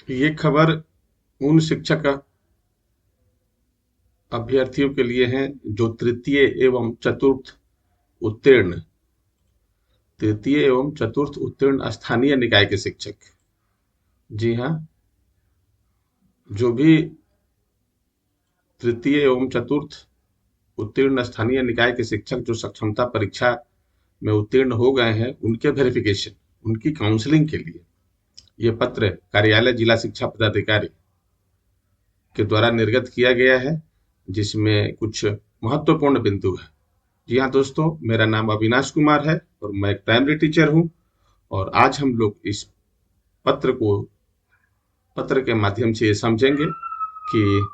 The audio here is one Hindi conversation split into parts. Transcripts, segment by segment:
ये खबर उन शिक्षक अभ्यर्थियों के लिए है जो उत्तीर्ण तृतीय एवं चतुर्थ उत्तीर्ण स्थानीय निकाय के शिक्षक। जी हाँ, जो भी तृतीय एवं चतुर्थ उत्तीर्ण स्थानीय निकाय के शिक्षक जो सक्षमता परीक्षा में उत्तीर्ण हो गए हैं, उनके वेरिफिकेशन, उनकी काउंसलिंग के लिए ये पत्र कार्यालय जिला शिक्षा पदाधिकारी के द्वारा निर्गत किया गया है, जिसमें कुछ महत्वपूर्ण बिंदु है। जी हाँ दोस्तों, मेरा नाम अविनाश कुमार है और मैं एक प्राइमरी टीचर हूँ। और आज हम लोग इस पत्र के माध्यम से ये समझेंगे कि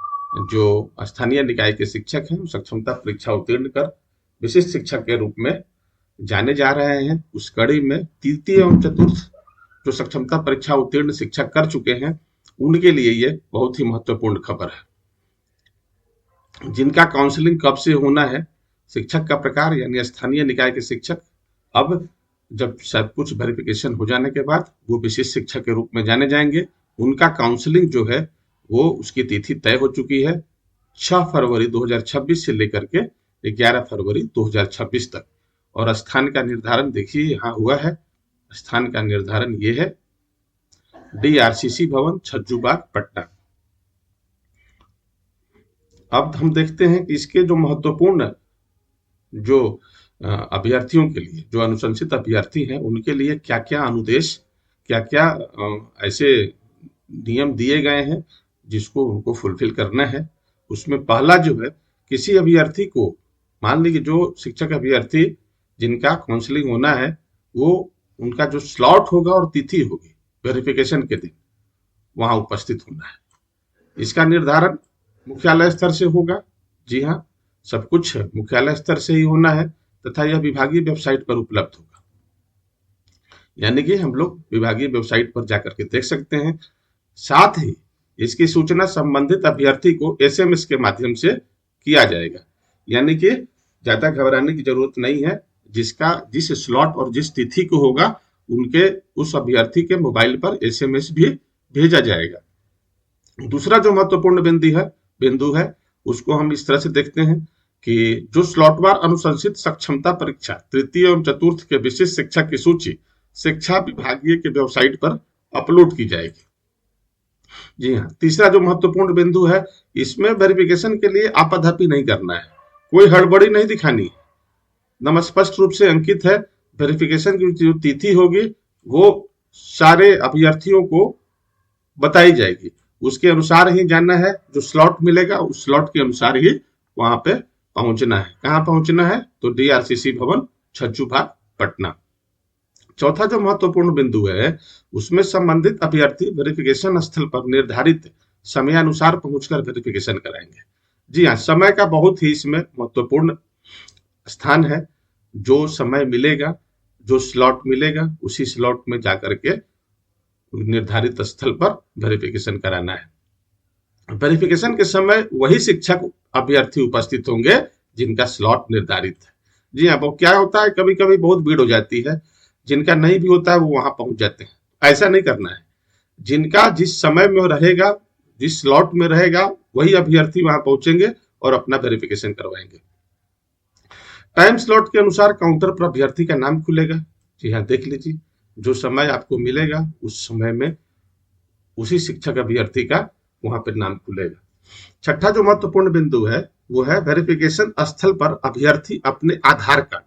जो स्थानीय निकाय के शिक्षक हैं, सक्षमता परीक्षा उत्तीर्ण कर विशिष्ट शिक्षक के रूप में जाने जा रहे हैं, उस कड़ी में तृतीय एवं चतुर्थ जो सक्षमता परीक्षा उत्तीर्ण शिक्षक कर चुके हैं, उनके लिए ये बहुत ही महत्वपूर्ण खबर है। जिनका काउंसलिंग कब से होना है, शिक्षक का प्रकार यानी स्थानीय निकाय के शिक्षक अब जब सब कुछ वेरिफिकेशन हो जाने के बाद वो विशिष्ट शिक्षक के रूप में जाने जाएंगे। उनका काउंसलिंग जो है वो उसकी तिथि तय हो चुकी है 6 फरवरी 2026 से लेकर के 11 फरवरी 2026 तक। और स्थान का निर्धारण देखिए यहाँ हुआ है। स्थान का निर्धारण ये है DRCC भवन, छज्जूबाग, पटना। अब हम देखते हैं कि इसके जो महत्वपूर्ण जो अभ्यर्थियों के लिए, जो अनुशंसित अभ्यर्थी हैं, उनके लिए क्या क्या अनुदेश, क्या क्या ऐसे नियम दिए गए हैं जिसको उनको फुलफिल करना है। उसमें पहला जो है, किसी अभ्यर्थी को, मान लीजिए जो शिक्षक अभ्यर्थी जिनका काउंसलिंग होना है, वो उनका जो स्लॉट होगा और तिथि होगी वेरिफिकेशन के दिन, वहां उपस्थित होना है। इसका निर्धारण मुख्यालय स्तर से होगा। जी हाँ, सब कुछ मुख्यालय स्तर से ही होना है तथा यह विभागीय वेबसाइट पर उपलब्ध होगा। यानी कि हम लोग विभागीय वेबसाइट पर जाकर के देख सकते हैं। साथ ही इसकी सूचना संबंधित अभ्यर्थी को SMS के माध्यम से किया जाएगा। यानी कि ज्यादा घबराने की जरूरत नहीं है। जिसका जिस स्लॉट और जिस तिथि को होगा, उनके उस अभ्यर्थी के मोबाइल पर SMS भी भेजा जाएगा। दूसरा जो महत्वपूर्ण बिंदु है उसको हम इस तरह से देखते हैं कि जो स्लॉटवार अनुशंसित सक्षमता परीक्षा तृतीय एवं चतुर्थ के विशिष्ट शिक्षक की सूची शिक्षा विभागीय के वेबसाइट पर अपलोड की जाएगी। जी हाँ, तीसरा जो महत्वपूर्ण बिंदु है, इसमें वेरिफिकेशन के लिए आपाधापी नहीं करना है, कोई हड़बड़ी नहीं दिखानी है। नंबर स्पष्ट रूप से अंकित है। वेरिफिकेशन की जो तिथि होगी वो सारे अभ्यर्थियों को बताई जाएगी, उसके अनुसार ही जाना है। जो स्लॉट मिलेगा उस स्लॉट के अनुसार ही वहां पे पहुंचना है। कहाँ पहुंचना है? तो DRCC भवन, छज्जूबाग, पटना। चौथा जो महत्वपूर्ण बिंदु है, उसमें संबंधित अभ्यर्थी वेरिफिकेशन स्थल पर निर्धारित समयानुसार पहुंचकर वेरिफिकेशन कराएंगे। जी हाँ, समय का बहुत ही इसमें महत्वपूर्ण स्थान है। जो समय मिलेगा, जो स्लॉट मिलेगा, उसी स्लॉट में जाकर के निर्धारित स्थल पर वेरिफिकेशन कराना है। वेरिफिकेशन के समय वही शिक्षक अभ्यर्थी उपस्थित होंगे जिनका स्लॉट निर्धारित है। जी हाँ, वो क्या होता है, कभी कभी बहुत भीड़ हो जाती है, जिनका नहीं भी होता है वो वहां पहुंच जाते हैं। ऐसा नहीं करना है। जिनका जिस समय में रहेगा, जिस स्लॉट में रहेगा, वही अभ्यर्थी वहां पहुंचेंगे और अपना वेरिफिकेशन करवाएंगे। टाइम स्लॉट के अनुसार काउंटर पर अभ्यर्थी का नाम खुलेगा। जी हाँ, देख लीजिए, जो समय आपको मिलेगा उस समय में उसी शिक्षक अभ्यर्थी का वहां पर नाम खुलेगा। छठा जो महत्वपूर्ण बिंदु है वो है वेरिफिकेशन स्थल पर अभ्यर्थी अपने आधार कार्ड,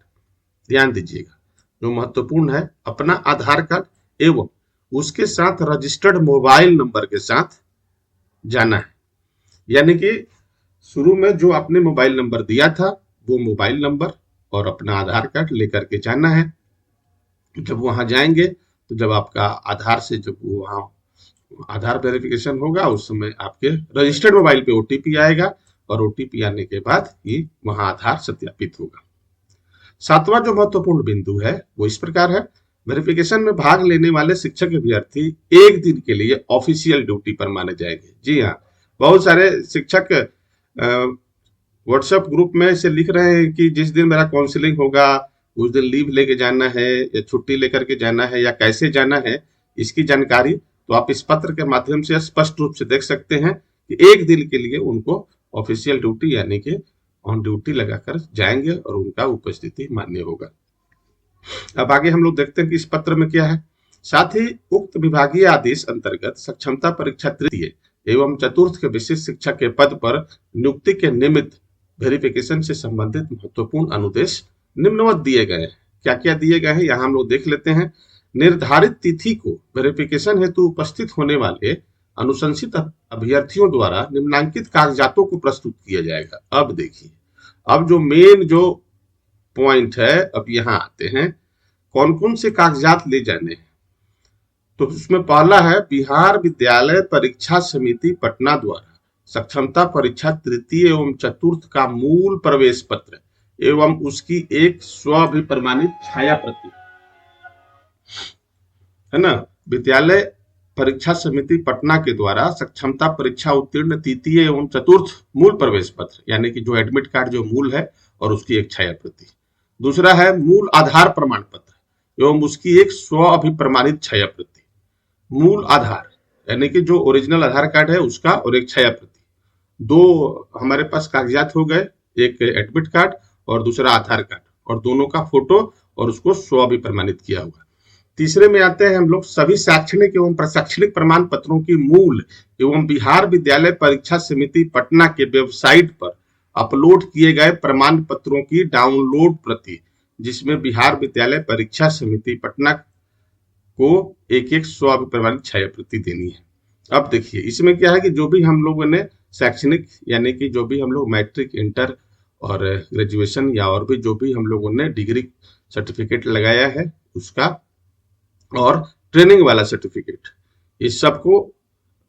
ध्यान दीजिएगा, जो महत्वपूर्ण है, अपना आधार कार्ड एवं उसके साथ रजिस्टर्ड मोबाइल नंबर के साथ जाना है। यानी कि शुरू में जो आपने मोबाइल नंबर दिया था, वो मोबाइल नंबर और अपना आधार कार्ड लेकर के जाना है। जब वहां जाएंगे तो जब आपका आधार से जब वहां आधार वेरिफिकेशन होगा, उस समय आपके रजिस्टर्ड मोबाइल पे OTP आएगा और OTP आने के बाद ही वहां आधार सत्यापित होगा। सातवां जो महत्वपूर्ण बिंदु है वो इस प्रकार है, वेरिफिकेशन में भाग लेने वाले शिक्षक अभ्यर्थी एक दिन के लिए ऑफिशियल ड्यूटी पर माने जाएंगे। जी हाँ, बहुत सारे शिक्षक व्हाट्सएप ग्रुप में से लिख रहे हैं कि जिस दिन मेरा काउंसलिंग होगा उस दिन लीव लेके जाना है या छुट्टी लेकर के जाना है या कैसे जाना है, इसकी जानकारी तो आप इस पत्र के माध्यम से स्पष्ट रूप से देख सकते हैं कि एक दिन के लिए उनको ऑफिशियल ड्यूटी यानी कि ऑन ड्यूटी लगाकर जाएंगे और उनका उपस्थिति मान्य होगा। अब आगे हम लोग देखते हैं कि इस पत्र में क्या है। साथ ही उक्त विभागीय आदेश अंतर्गत सक्षमता परीक्षा तृतीय एवं चतुर्थ के विशिष्ट शिक्षक के पद पर नियुक्ति के निमित्त वेरिफिकेशन से संबंधित महत्वपूर्ण अनुदेश निम्नवत दिए गए हैं। क्या क्या दिए गए हैं यहाँ हम लोग देख लेते हैं। निर्धारित तिथि को वेरिफिकेशन हेतु उपस्थित होने वाले अनुशंसित अभ्यर्थियों द्वारा निम्नांकित कागजातों को प्रस्तुत किया जाएगा। अब देखिए, अब जो मेन जो पॉइंट है, अब यहाँ आते हैं कौन कौन से कागजात ले जाने हैं। तो उसमें पहला है बिहार विद्यालय परीक्षा समिति पटना द्वारा सक्षमता परीक्षा तृतीय एवं चतुर्थ का मूल प्रवेश पत्र एवं उसकी एक स्वअभिप्रमाणित छाया प्रति, है ना। विद्यालय परीक्षा समिति पटना के द्वारा सक्षमता परीक्षा उत्तीर्ण तृतीय एवं चतुर्थ मूल प्रवेश पत्र यानी कि जो एडमिट कार्ड जो मूल है और उसकी एक छाया प्रति। दूसरा है मूल आधार प्रमाण पत्र एवं उसकी एक स्व अभिप्रमाणित छाया प्रति। मूल आधार यानी कि जो ओरिजिनल आधार कार्ड है उसका और एक छाया प्रति। दो हमारे पास कागजात हो गए, एक एडमिट कार्ड और दूसरा आधार कार्ड, और दोनों का फोटो और उसको स्व अभिप्रमाणित किया हुआ। तीसरे में आते हैं हम लोग सभी शैक्षणिक एवं प्रशैक्षणिक प्रमाण पत्रों की मूल एवं बिहार विद्यालय परीक्षा समिति पटना के वेबसाइट पर अपलोड किए गए प्रमाण पत्रों की डाउनलोड प्रति, जिसमें बिहार विद्यालय परीक्षा समिति पटना को एक एक स्व अभिप्रमाणित छाया प्रति देनी है। अब देखिए इसमें क्या है कि जो भी हम लोगों ने शैक्षणिक यानी कि जो भी हम लोग मैट्रिक, इंटर और ग्रेजुएशन या और भी जो भी हम लोगों ने डिग्री सर्टिफिकेट लगाया है उसका और ट्रेनिंग वाला सर्टिफिकेट, इस सबको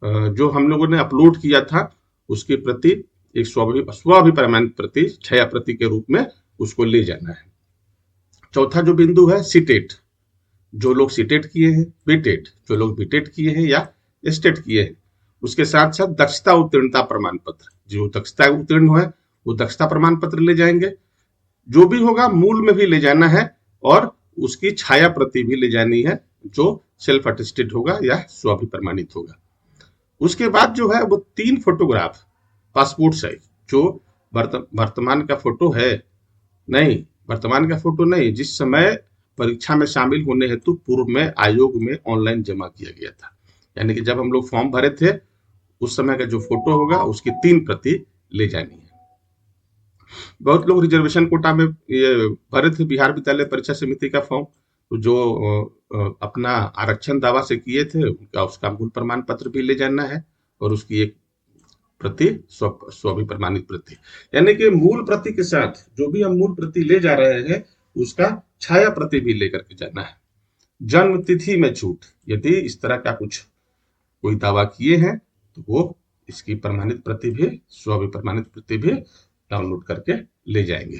जो हम लोगों ने अपलोड किया था उसकी प्रति एक स्वाभिप्रमाणित प्रति छाया प्रति के रूप में उसको ले जाना है। चौथा जो बिंदु है सीटेट, जो लोग सीटेट किए हैं, बीटेट जो लोग बीटेट किए हैं या एस्टेट किए हैं, उसके साथ साथ दक्षता उत्तीर्णता प्रमाण पत्र, जो दक्षता उत्तीर्ण है वो दक्षता प्रमाण पत्र ले जाएंगे। जो भी होगा मूल में भी ले जाना है और उसकी छाया प्रति भी ले जानी है जो सेल्फ अटेस्टेड होगा या स्वाभिप्रमाणित होगा। उसके बाद जो है वो 3 फोटोग्राफ पासपोर्ट साइज, जो वर्तमान का फोटो है नहीं, वर्तमान का फोटो नहीं, जिस समय परीक्षा में शामिल होने हेतु पूर्व में आयोग में ऑनलाइन जमा किया गया था, यानी कि जब हम लोग फॉर्म भरे थे उस समय का जो फोटो होगा उसकी 3 प्रति ले जानी है। बहुत लोग रिजर्वेशन कोटा में ये भरे थे बिहार विद्यालय परीक्षा समिति का फॉर्म, तो जो अपना आरक्षण दावा से किए थे उनका उसका मूल प्रमाण पत्र भी ले जाना है और उसकी एक प्रति स्वाभिप्रमाणित प्रति, यानी कि मूल प्रति के साथ जो भी हम मूल प्रति ले जा रहे हैं उसका छाया प्रति भी लेकर के जाना है। जन्म तिथि में छूट, यदि इस तरह का कुछ कोई दावा किए हैं तो वो इसकी प्रमाणित प्रति भी स्वाभिप्रमाणित प्रति भी डाउनलोड करके ले जाएंगे।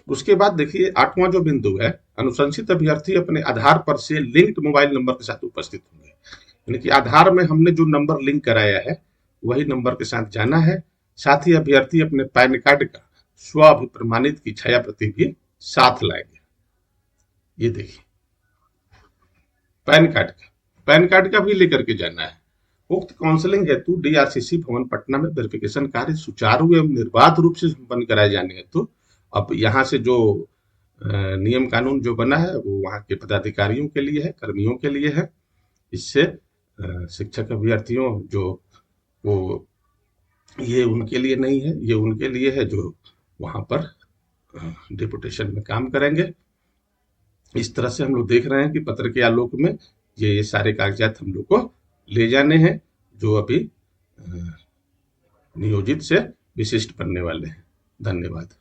उसके बाद देखिए 8वां जो बिंदु है, अनुशंसित अभ्यर्थी अपने आधार पर से लिंक्ड मोबाइल नंबर के साथ उपस्थित होंगे, यानी कि आधार में हमने जो नंबर लिंक कराया है वही नंबर के साथ जाना है। साथ ही अभ्यर्थी अपने पैन कार्ड का स्वाभिप्रमाणित की छाया प्रति भी साथ लाएंगे। ये देखिए पैन कार्ड का भी लेकर के जाना है। उक्त काउंसलिंग हेतु डीआरसीसी भवन पटना में वेरिफिकेशन कार्य सुचारू एवं निर्बाध रूप से संपन्न कराए जाने हेतु अब यहाँ से जो नियम कानून जो बना है वो वहाँ के पदाधिकारियों के लिए है, कर्मियों के लिए है। इससे शिक्षक अभ्यर्थियों जो वो ये उनके लिए नहीं है, ये उनके लिए है जो वहाँ पर डिपुटेशन में काम करेंगे। इस तरह से हम लोग देख रहे हैं कि पत्र के आलोक में ये सारे कागजात हम लोग को ले जाने हैं जो अभी नियोजित से विशिष्ट बनने वाले हैं। धन्यवाद।